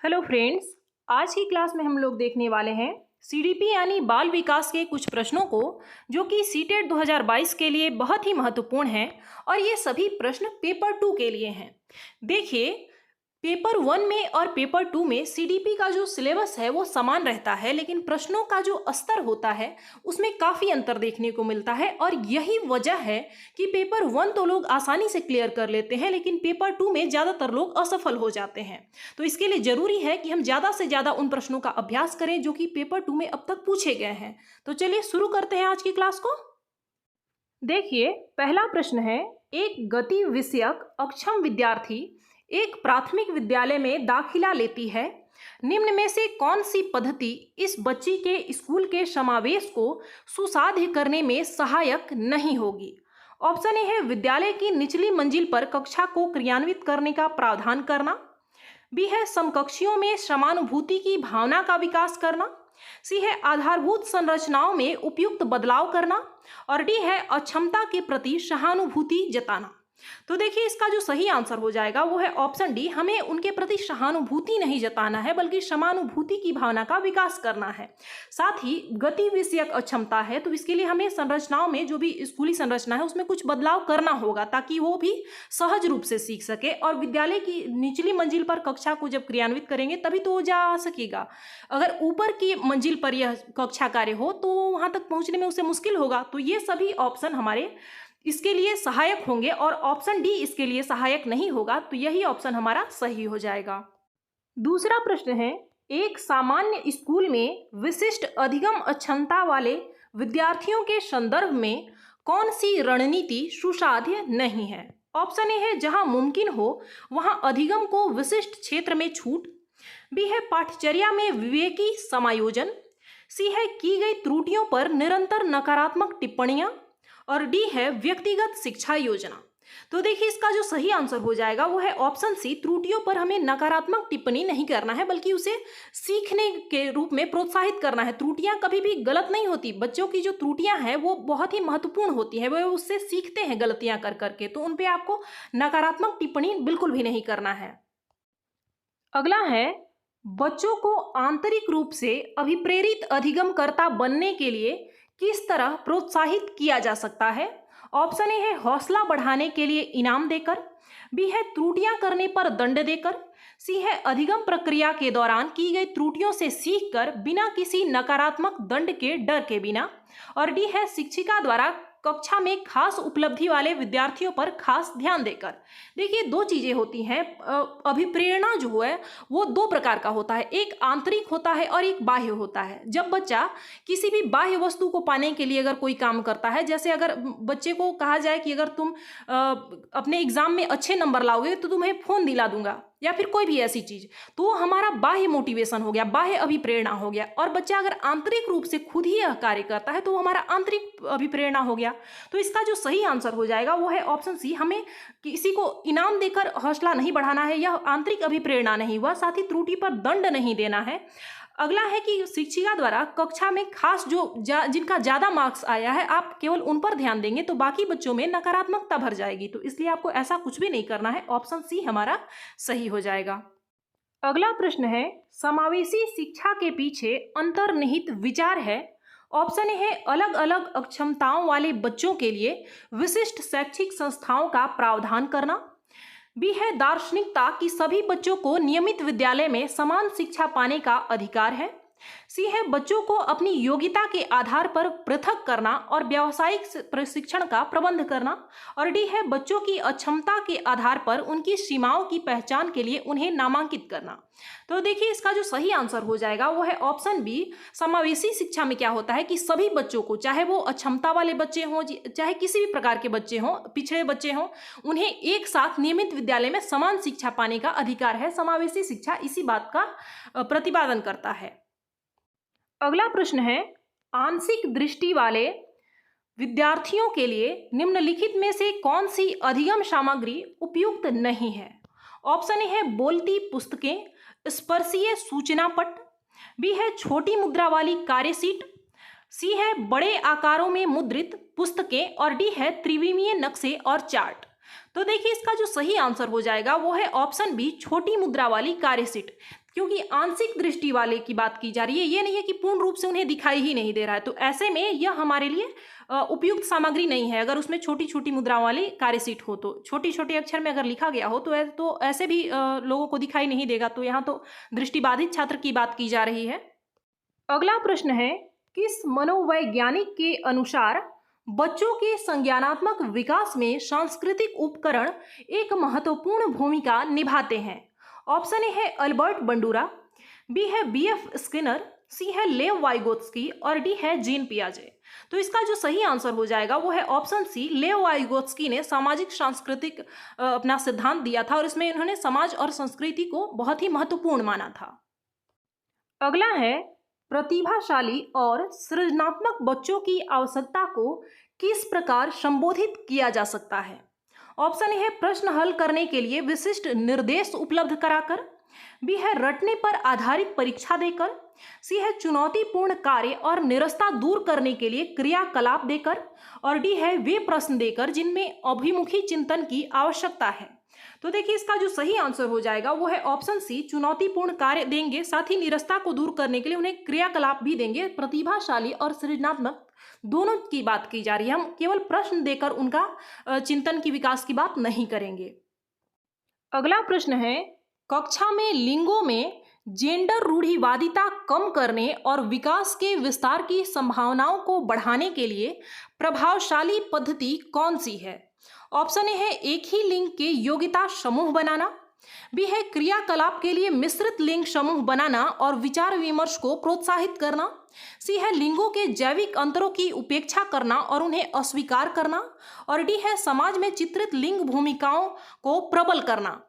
Hello friends, आज की class में हम लोग देखने वाले हैं सीडीपी यानी बाल विकास के कुछ प्रश्नों को, जो कि सीटेट 2022 के लिए बहुत ही महत्वपूर्ण हैं और ये सभी प्रश्न पेपर 2 के लिए हैं। देखिए, पेपर 1 में और पेपर 2 में सीडीपी का जो सिलेबस है वो समान रहता है, लेकिन प्रश्नों का जो स्तर होता है उसमें काफ़ी अंतर देखने को मिलता है और यही वजह है कि पेपर 1 तो लोग आसानी से क्लियर कर लेते हैं, लेकिन पेपर 2 में ज़्यादातर लोग असफल हो जाते हैं। तो इसके लिए ज़रूरी है कि हम ज़्यादा से ज़्यादा उन प्रश्नों का अभ्यास करें जो कि पेपर 2 में अब तक पूछे गए हैं। तो चलिए शुरू करते हैं आज की क्लास को। देखिए, पहला प्रश्न है, एक गति विषयक अक्षम विद्यार्थी एक प्राथमिक विद्यालय में दाखिला लेती है। निम्न में से कौन सी पद्धति इस बच्ची के स्कूल के समावेश को सुसाध्य करने में सहायक नहीं होगी? ऑप्शन ए है विद्यालय की निचली मंजिल पर कक्षा को क्रियान्वित करने का प्रावधान करना, बी है समकक्षियों में समानुभूति की भावना का विकास करना, सी है आधारभूत संरचनाओं में उपयुक्त बदलाव करना और डी है अक्षमता के प्रति सहानुभूति जताना। तो देखिए, इसका जो सही आंसर हो जाएगा वो है ऑप्शन डी। हमें उनके प्रति सहानुभूति नहीं जताना है, बल्कि समानुभूति की भावना का विकास करना है। साथ ही गति विषयक अक्षमता है, तो इसके लिए हमें संरचनाओं में, जो भी स्कूली संरचना है उसमें कुछ बदलाव करना होगा ताकि वो भी सहज रूप से सीख सके। और विद्यालय की निचली मंजिल पर कक्षा को जब क्रियान्वित करेंगे तभी तो वो जा आ सकेगा। अगर ऊपर की मंजिल पर यह कक्षा कार्य हो तो वहाँ तक पहुँचने में उसे मुश्किल होगा। तो ये सभी ऑप्शन हमारे इसके लिए सहायक होंगे और ऑप्शन डी इसके लिए सहायक नहीं होगा, तो यही ऑप्शन हमारा सही हो जाएगा। दूसरा प्रश्न है, एक सामान्य स्कूल में विशिष्ट अधिगम अक्षमता वाले विद्यार्थियों के संदर्भ में कौन सी रणनीति सुसाध्य नहीं है? ऑप्शन ए है जहां मुमकिन हो वहां अधिगम को विशिष्ट क्षेत्र में छूट, बी है पाठ्यचर्या में विवेकी समायोजन, सी है की गई त्रुटियों पर निरंतर नकारात्मक टिप्पणियां और डी है व्यक्तिगत शिक्षा योजना। तो देखिए, इसका जो सही आंसर हो जाएगा वो है ऑप्शन सी। त्रुटियों पर हमें नकारात्मक टिप्पणी नहीं करना है, बल्कि उसे सीखने के रूप में प्रोत्साहित करना है। त्रुटियां कभी भी गलत नहीं होती। बच्चों की जो त्रुटियां हैं वो बहुत ही महत्वपूर्ण होती है, वो उससे सीखते हैं गलतियां कर करके, तो उन पे आपको नकारात्मक टिप्पणी बिल्कुल भी नहीं करना है। अगला है, बच्चों को आंतरिक रूप से अभिप्रेरित अधिगमकर्ता बनने के लिए किस तरह प्रोत्साहित किया जा सकता है? ऑप्शन ए है हौसला बढ़ाने के लिए इनाम देकर, बी है त्रुटियां करने पर दंड देकर, सी है अधिगम प्रक्रिया के दौरान की गई त्रुटियों से सीखकर बिना किसी नकारात्मक दंड के डर के बिना, और डी है शिक्षिका द्वारा कक्षा में खास उपलब्धि वाले विद्यार्थियों पर खास ध्यान देकर। देखिए, दो चीजें होती हैं। अभिप्रेरणा जो है वो दो प्रकार का होता है, एक आंतरिक होता है और एक बाह्य होता है। जब बच्चा किसी भी बाह्य वस्तु को पाने के लिए अगर कोई काम करता है, जैसे अगर बच्चे को कहा जाए कि अगर तुम अपने एग्जाम में अच्छे नंबर लाओगे तो तुम्हें फोन दिला दूंगा, या फिर कोई भी ऐसी चीज, तो हमारा बाह्य मोटिवेशन हो गया, बाह्य अभिप्रेरणा हो गया। और बच्चा अगर आंतरिक रूप से खुद ही यह कार्य करता है तो हमारा आंतरिक अभिप्रेरणा हो गया। तो इसका जो सही आंसर हो जाएगा वो है ऑप्शन सी। हमें किसी को इनाम देकर हौसला नहीं बढ़ाना है, यह आंतरिक अभिप्रेरणा नहीं हुआ। साथ ही त्रुटि पर दंड नहीं देना है। अगला है कि शिक्षिका द्वारा कक्षा में खास जिनका ज़्यादा मार्क्स आया है, आप केवल उन पर ध्यान देंगे तो बाकी बच्चों में नकारात्मकता भर जाएगी। तो इसलिए आपको ऐसा कुछ भी नहीं करना है। ऑप्शन सी हमारा सही हो जाएगा। अगला प्रश्न है, समावेशी शिक्षा के पीछे अंतर्निहित विचार है। ऑप्शन ए है अलग अलग अक्षमताओं वाले बच्चों के लिए विशिष्ट शैक्षिक संस्थाओं का प्रावधान करना, बी है दार्शनिकता कि सभी बच्चों को नियमित विद्यालय में समान शिक्षा पाने का अधिकार है, सी है बच्चों को अपनी योग्यता के आधार पर पृथक करना और व्यावसायिक प्रशिक्षण का प्रबंध करना, और डी है बच्चों की अक्षमता के आधार पर उनकी सीमाओं की पहचान के लिए उन्हें नामांकित करना। तो देखिए, इसका जो सही आंसर हो जाएगा वो है ऑप्शन बी। समावेशी शिक्षा में क्या होता है कि सभी बच्चों को, चाहे वो अक्षमता वाले बच्चे हों, चाहे किसी भी प्रकार के बच्चे हों, पिछड़े बच्चे हों, उन्हें एक साथ नियमित विद्यालय में समान शिक्षा पाने का अधिकार है। समावेशी शिक्षा इसी बात का प्रतिपादन करता है। अगला प्रश्न है, आंशिक दृष्टि वाले विद्यार्थियों के लिए निम्नलिखित में से कौन सी अधिगम सामग्री उपयुक्त नहीं है? ऑप्शन ए है बोलती पुस्तकें, स्पर्शीय सूचना पट, बी है छोटी मुद्रा वाली कार्यशीट, सी है बड़े आकारों में मुद्रित पुस्तकें और डी है त्रिविमीय नक्शे और चार्ट। तो देखिए इसका जो सही आंसर हो जाएगा वो है ऑप्शन बी, छोटी मुद्रा वाली कार्य सीट। क्योंकि आंशिक दृष्टि वाले की बात की जा रही है, ये नहीं है कि पूर्ण रूप से उन्हें दिखाई ही नहीं दे रहा है, तो ऐसे में यह हमारे लिए उपयुक्त सामग्री नहीं है। अगर उसमें छोटी छोटी मुद्रा वाली कार्य सीट हो, तो छोटी छोटे अक्षर में अगर लिखा गया हो तो ऐसे भी लोगों को दिखाई नहीं देगा। तो यहाँ तो दृष्टिबाधित छात्र की बात की जा रही है। अगला प्रश्न है, किस मनोवैज्ञानिक के अनुसार बच्चों के संज्ञानात्मक विकास में सांस्कृतिक उपकरण एक महत्वपूर्ण भूमिका निभाते हैं? ऑप्शन ए है अल्बर्ट बंडूरा, बी है बीएफ स्किनर, सी है लेव वाइगोत्स्की और डी है जीन पियाजे। तो इसका जो सही आंसर हो जाएगा वो है ऑप्शन सी, लेव वाइगोत्स्की ने सामाजिक सांस्कृतिक अपना सिद्धांत दिया था और इसमें इन्होंने समाज और संस्कृति को बहुत ही महत्वपूर्ण माना था। अगला है, प्रतिभाशाली और सृजनात्मक बच्चों की आवश्यकता को किस प्रकार संबोधित किया जा सकता है? ऑप्शन ए है प्रश्न हल करने के लिए विशिष्ट निर्देश उपलब्ध कराकर, बी है रटने पर आधारित परीक्षा देकर, सी है चुनौतीपूर्ण कार्य और निरस्ता दूर करने के लिए क्रियाकलाप देकर और डी है वे प्रश्न देकर जिनमें अभिमुखी चिंतन की आवश्यकता है। तो देखिए इसका जो सही आंसर हो जाएगा वो है ऑप्शन सी, चुनौतीपूर्ण कार्य देंगे, साथ ही निरस्ता को दूर करने के लिए उन्हें क्रियाकलाप भी देंगे। प्रतिभाशाली और सृजनात्मक दोनों की बात की जा रही है, हम केवल प्रश्न देकर उनका चिंतन की विकास की बात नहीं करेंगे। अगला प्रश्न है, कक्षा में लिंगों में जेंडर रूढ़िवादिता कम करने और विकास के विस्तार की संभावनाओं को बढ़ाने के लिए प्रभावशाली पद्धति कौन सी है? ऑप्शन ए है एक ही लिंग के योग्यता समूह बनाना, बी है क्रियाकलाप के लिए मिश्रित लिंग समूह बनाना और विचार विमर्श को प्रोत्साहित करना, सी है लिंगों के जैविक अंतरों की उपेक्षा करना और उन्हें अस्वीकार करना और डी है समाज में चित्रित लिंग भूमिकाओं को प्रबल करना।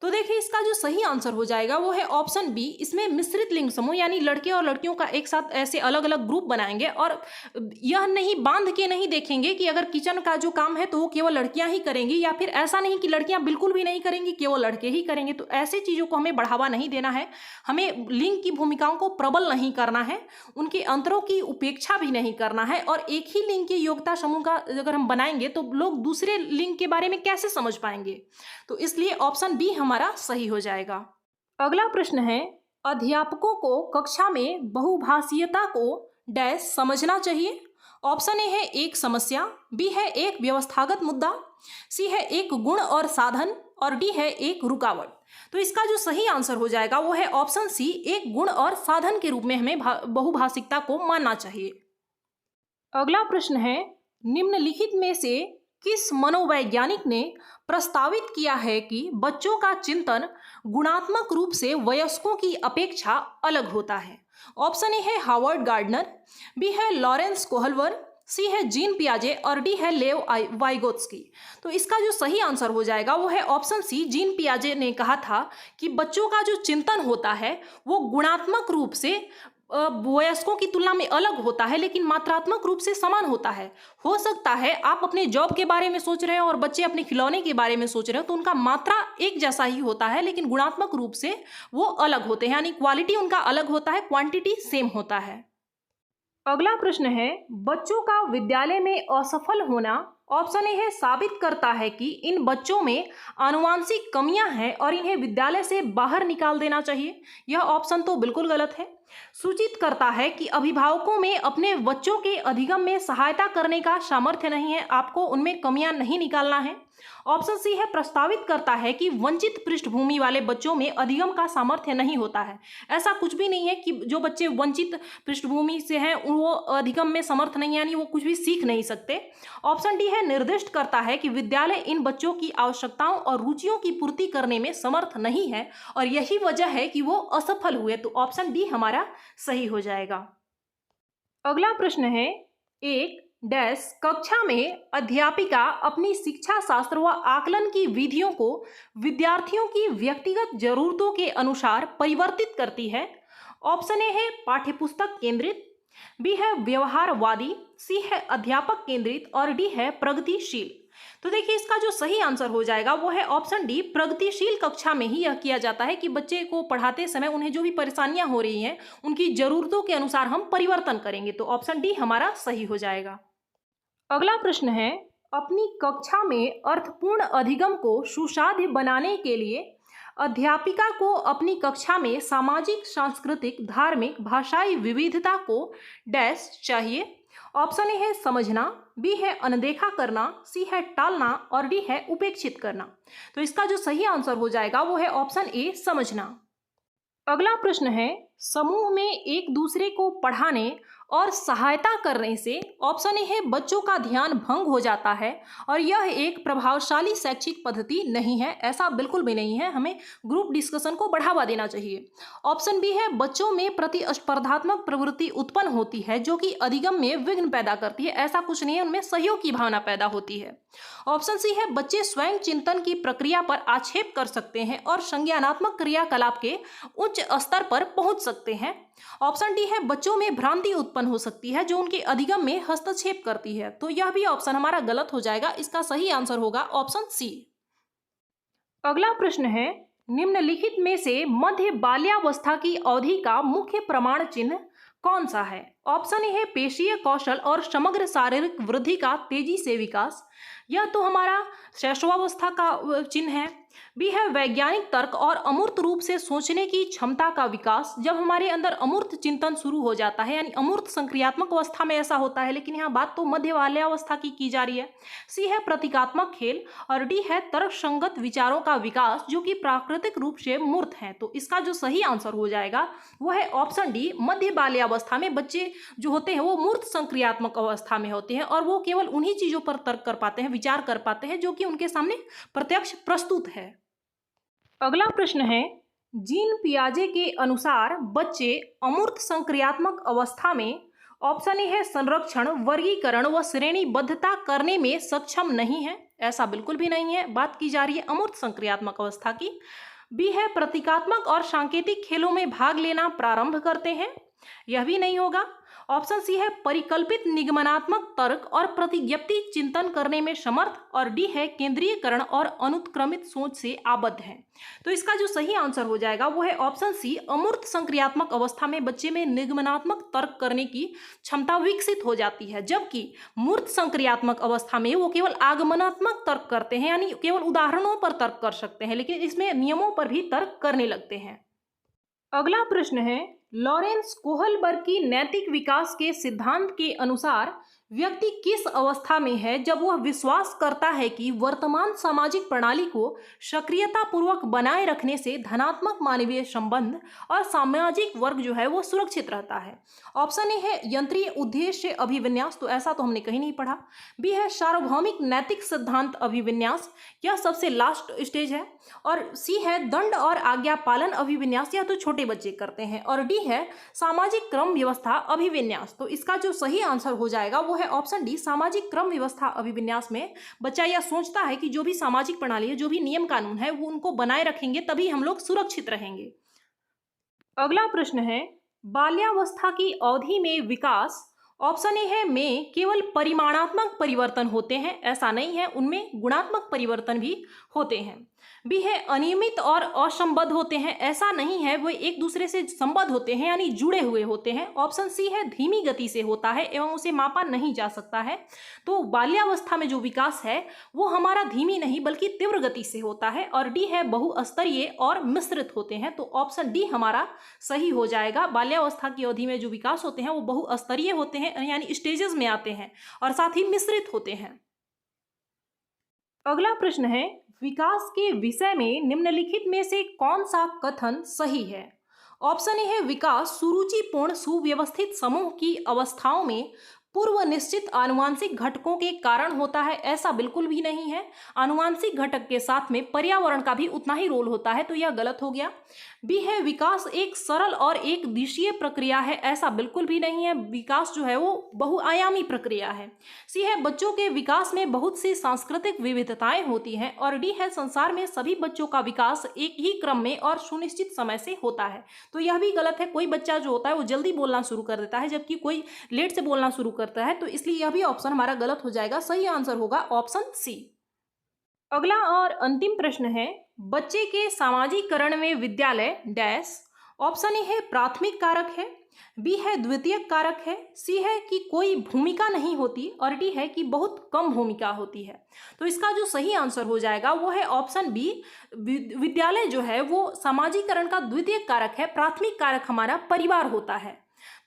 तो देखिए इसका जो सही आंसर हो जाएगा वो है ऑप्शन बी, इसमें मिश्रित लिंग समूह यानी लड़के और लड़कियों का एक साथ ऐसे अलग अलग ग्रुप बनाएंगे और यह नहीं बांध के नहीं देखेंगे कि अगर किचन का जो काम है तो वो केवल लड़कियां ही करेंगी या फिर ऐसा नहीं कि लड़कियां बिल्कुल भी नहीं करेंगी, केवल लड़के ही करेंगे। तो ऐसी चीज़ों को हमें बढ़ावा नहीं देना है, हमें लिंग की भूमिकाओं को प्रबल नहीं करना है, उनके अंतरों की उपेक्षा भी नहीं करना है। और एक ही लिंग के योग्यता समूह का अगर हम बनाएंगे तो लोग दूसरे लिंग के बारे में कैसे समझ पाएंगे? तो इसलिए ऑप्शन बी हमारा सही हो जाएगा। अगला प्रश्न है, अध्यापकों को कक्षा में बहुभाषीयता को डैश समझना चाहिए। ऑप्शन ए है एक समस्या, बी है एक व्यवस्थागत मुद्दा, सी है एक गुण और साधन और डी है एक रुकावट। तो इसका जो सही आंसर हो जाएगा वो है ऑप्शन सी, एक गुण और साधन के रूप में हमें बहुभाषिकता को मानना चाहिए। अगला प्रश्न है, निम्नलिखित में से किस मनोवैज्ञानिक ने प्रस्तावित किया है कि बच्चों का चिंतन गुणात्मक रूप से वयस्कों की अपेक्षा अलग होता है? ऑप्शन ए है हावर्ड गार्डनर, बी है लॉरेंस कोहलवर, सी है जीन पियाजे और डी है लेव वाइगोत्स्की। तो इसका जो सही आंसर हो जाएगा वो है ऑप्शन सी, जीन पियाजे ने कहा था कि बच्चों का जो चिंतन होता है वो गुणात्मक रूप से वयस्कों की तुलना में अलग होता है लेकिन मात्रात्मक रूप से समान होता है। हो सकता है आप अपने जॉब के बारे में सोच रहे हो और बच्चे अपने खिलौने के बारे में सोच रहे हो, तो उनका मात्रा एक जैसा ही होता है लेकिन गुणात्मक रूप से वो अलग होते हैं, यानी क्वालिटी उनका अलग होता है, क्वांटिटी सेम होता है। अगला प्रश्न है, बच्चों का विद्यालय में असफल होना ऑप्शन ए है साबित करता है कि इन बच्चों में आनुवांशिक कमियां हैं और इन्हें विद्यालय से बाहर निकाल देना चाहिए। यह ऑप्शन तो बिल्कुल गलत है। सूचित करता है कि अभिभावकों में अपने बच्चों के अधिगम में सहायता करने का सामर्थ्य नहीं है, आपको उनमें कमियां नहीं निकालना है। ऑप्शन सी है प्रस्तावित करता है कि वंचित पृष्ठभूमि वाले बच्चों में अधिगम का सामर्थ्य नहीं होता है। ऐसा कुछ भी नहीं है कि जो बच्चे वंचित पृष्ठभूमि से हैं वो अधिगम में समर्थ नहीं है, यानी वो कुछ भी सीख नहीं सकते। ऑप्शन डी है निर्दिष्ट करता है कि विद्यालय इन बच्चों की आवश्यकताओं और रुचियों की पूर्ति करने में समर्थ नहीं है और यही वजह है कि वो असफल हुए। तो ऑप्शन डी हमारा सही हो जाएगा। अगला प्रश्न है, एक डैश कक्षा में अध्यापिका अपनी शिक्षा शास्त्र व आकलन की विधियों को विद्यार्थियों की व्यक्तिगत जरूरतों के अनुसार परिवर्तित करती है। ऑप्शन ए है पाठ्यपुस्तक केंद्रित, बी है व्यवहारवादी, सी है अध्यापक केंद्रित और डी है प्रगतिशील। तो देखिए इसका जो सही आंसर हो जाएगा वो है ऑप्शन डी, प्रगतिशील कक्षा में ही यह किया जाता है कि बच्चे को पढ़ाते समय उन्हें जो भी परेशानियां हो रही हैं उनकी जरूरतों के अनुसार हम परिवर्तन करेंगे। तो ऑप्शन डी हमारा सही हो जाएगा। अगला प्रश्न है, अपनी कक्षा में अर्थपूर्ण अधिगम को सुसाध्य बनाने के लिए अध्यापिका को अपनी कक्षा में सामाजिक, सांस्कृतिक, धार्मिक, भाषाई विविधता को डैश चाहिए। ऑप्शन ए है समझना, बी है अनदेखा करना, सी है टालना और डी है उपेक्षित करना। तो इसका जो सही आंसर हो जाएगा वो है ऑप्शन ए समझना। अगला प्रश्न है, समूह में एक दूसरे को पढ़ाने और सहायता करने से ऑप्शन ए है बच्चों का ध्यान भंग हो जाता है और यह एक प्रभावशाली शैक्षिक पद्धति नहीं है। ऐसा बिल्कुल भी नहीं है, हमें ग्रुप डिस्कशन को बढ़ावा देना चाहिए। ऑप्शन बी है बच्चों में प्रतिस्पर्धात्मक प्रवृत्ति उत्पन्न होती है जो कि अधिगम में विघ्न पैदा करती है। ऐसा कुछ नहीं है, उनमें सहयोग की भावना पैदा होती है। ऑप्शन सी है बच्चे स्वयं चिंतन की प्रक्रिया पर आक्षेप कर सकते हैं और संज्ञानात्मक क्रियाकलाप के उच्च स्तर पर पहुंच सकते हैं। ऑप्शन डी है बच्चों में भ्रांति उत्पन्न हो सकती है जो उनके अधिगम में हस्तक्षेप करती है। तो यह भी ऑप्शन हमारा गलत हो जाएगा। इसका सही आंसर होगा ऑप्शन सी। अगला प्रश्न है, निम्नलिखित में से मध्य बाल्यावस्था की अवधि का मुख्य प्रमाण चिन्ह कौन सा है? ऑप्शन ए है पेशीय कौशल और समग्र शारीरिक वृद्धि का तेजी से विकास, यह तो हमारा शैशवावस्था का चिन्ह है। बी है वैज्ञानिक तर्क और अमूर्त रूप से सोचने की क्षमता का विकास, जब हमारे अंदर अमूर्त चिंतन शुरू हो जाता है, यानी अमूर्त संक्रियात्मक अवस्था में ऐसा होता है, लेकिन यहाँ बात तो मध्य बाल्यावस्था की जा रही है। सी है प्रतीकात्मक खेल और डी है तर्कसंगत विचारों का विकास जो कि प्राकृतिक रूप से मूर्त है। तो इसका जो सही आंसर हो जाएगा वो है ऑप्शन डी, मध्य बाल्यावस्था में बच्चे जो होते हैं वो मूर्त संक्रियात्मक अवस्था में होते हैं और वो केवल उन्हीं चीजों पर तर्क कर पाते हैं, विचार कर पाते हैं जो कि उनके सामने प्रत्यक्ष प्रस्तुत है। अगला प्रश्न है, जीन पियाजे के अनुसार बच्चे अमूर्त संक्रियात्मक अवस्था में ऑप्शन ए है संरक्षण, वर्गीकरण व श्रेणीबद्धता करने में सक्षम नहीं है। ऐसा बिल्कुल भी नहीं है, बात की जा रही है अमूर्त संक्रियात्मक अवस्था की। बी है प्रतीकात्मक और सांकेतिक खेलों में भाग लेना प्रारंभ करते हैं, यह भी नहीं होगा। ऑप्शन सी है परिकल्पित निगमनात्मक तर्क और प्रतिज्ञप्ति चिंतन करने में समर्थ और डी है केंद्रीयकरण और अनुत्क्रमित सोच से आबद्ध है। तो इसका जो सही आंसर हो जाएगा वो है ऑप्शन सी, अमूर्त संक्रियात्मक अवस्था में बच्चे में निगमनात्मक तर्क करने की क्षमता विकसित हो जाती है, जबकि मूर्त संक्रियात्मक अवस्था में वो केवल आगमनात्मक तर्क करते हैं, यानी केवल उदाहरणों पर तर्क कर सकते हैं, लेकिन इसमें नियमों पर भी तर्क करने लगते हैं। अगला प्रश्न है, लॉरेंस कोहलबर्ग की नैतिक विकास के सिद्धांत के अनुसार व्यक्ति किस अवस्था में है जब वह विश्वास करता है कि वर्तमान सामाजिक प्रणाली को सक्रियतापूर्वक बनाए रखने से धनात्मक मानवीय संबंध और सामाजिक वर्ग जो है वो सुरक्षित रहता है। ऑप्शन ए है यंत्रीय उद्देश्य अभिविन्यास, तो ऐसा तो हमने कहीं नहीं पढ़ा। बी है सार्वभौमिक नैतिक सिद्धांत अभिविन्यास, यह सबसे लास्ट स्टेज है। और सी है दंड और आज्ञा पालन अभिविन्यास, यह तो छोटे बच्चे करते हैं। और डी है सामाजिक क्रम व्यवस्था अभिविन्यास। तो इसका जो सही आंसर हो जाएगा वो है ऑप्शन डी, सामाजिक क्रम व्यवस्था अभिविन्यास में बच्चा यह सोचता है कि जो भी सामाजिक प्रणाली है, जो भी नियम कानून है, वो उनको बनाए रखेंगे तभी हम लोग सुरक्षित रहेंगे। अगला प्रश्न है, बाल्यावस्था की अवधि में विकास ऑप्शन ए है में केवल परिमाणात्मक परिवर्तन होते हैं, ऐसा नहीं है, उनमें गुणात्मक परिवर्तन भी होते हैं। बी है अनियमित और असंबद्ध होते हैं, ऐसा नहीं है, वो एक दूसरे से संबद्ध होते हैं यानी जुड़े हुए होते हैं। ऑप्शन सी है धीमी गति से होता है एवं उसे मापा नहीं जा सकता है। तो बाल्यावस्था में जो विकास है वो हमारा धीमी नहीं बल्कि तीव्र गति से होता है। और डी है बहुस्तरीय और मिश्रित होते हैं। तो ऑप्शन डी हमारा सही हो जाएगा। बाल्यावस्था की अवधि में जो विकास होते हैं वो बहुस्तरीय होते हैं, यानी स्टेजेस में आते हैं और साथ ही मिश्रित होते हैं। अगला प्रश्न है, विकास के विषय में निम्नलिखित में से कौन सा कथन सही है? ऑप्शन ए है विकास सुरुचिपूर्ण सुव्यवस्थित समूह की अवस्थाओं में पूर्व निश्चित आनुवांशिक घटकों के कारण होता है, ऐसा बिल्कुल भी नहीं है। आनुवांशिक घटक के साथ में पर्यावरण का भी उतना ही रोल होता है, तो यह गलत हो गया। बी है विकास एक सरल और एक दिशीय प्रक्रिया है, ऐसा बिल्कुल भी नहीं है, विकास जो है वो बहुआयामी प्रक्रिया है। सी है बच्चों के विकास में बहुत सी सांस्कृतिक विविधताएं होती हैं। और डी है संसार में सभी बच्चों का विकास एक ही क्रम में और सुनिश्चित समय से होता है। तो यह भी गलत है, कोई बच्चा जो होता है वो जल्दी बोलना शुरू कर देता है जबकि कोई लेट से बोलना शुरू करता है, तो इसलिए यह भी ऑप्शन हमारा गलत हो जाएगा। सही आंसर होगा ऑप्शन सी। अगला और अंतिम प्रश्न है, बच्चे के सामाजिकरण में विद्यालय डैश ऑप्शन ए है प्राथमिक कारक है, बी है द्वितीयक कारक है, सी है कि कोई भूमिका नहीं होती और डी है कि बहुत कम भूमिका होती है। तो इसका जो सही आंसर हो जाएगा वो है ऑप्शन बी, विद्यालय जो है वो सामाजिकरण का द्वितीयक कारक है, प्राथमिक कारक हमारा परिवार होता है।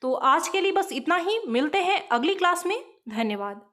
तो आज के लिए बस इतना ही, मिलते हैं अगली क्लास में। धन्यवाद।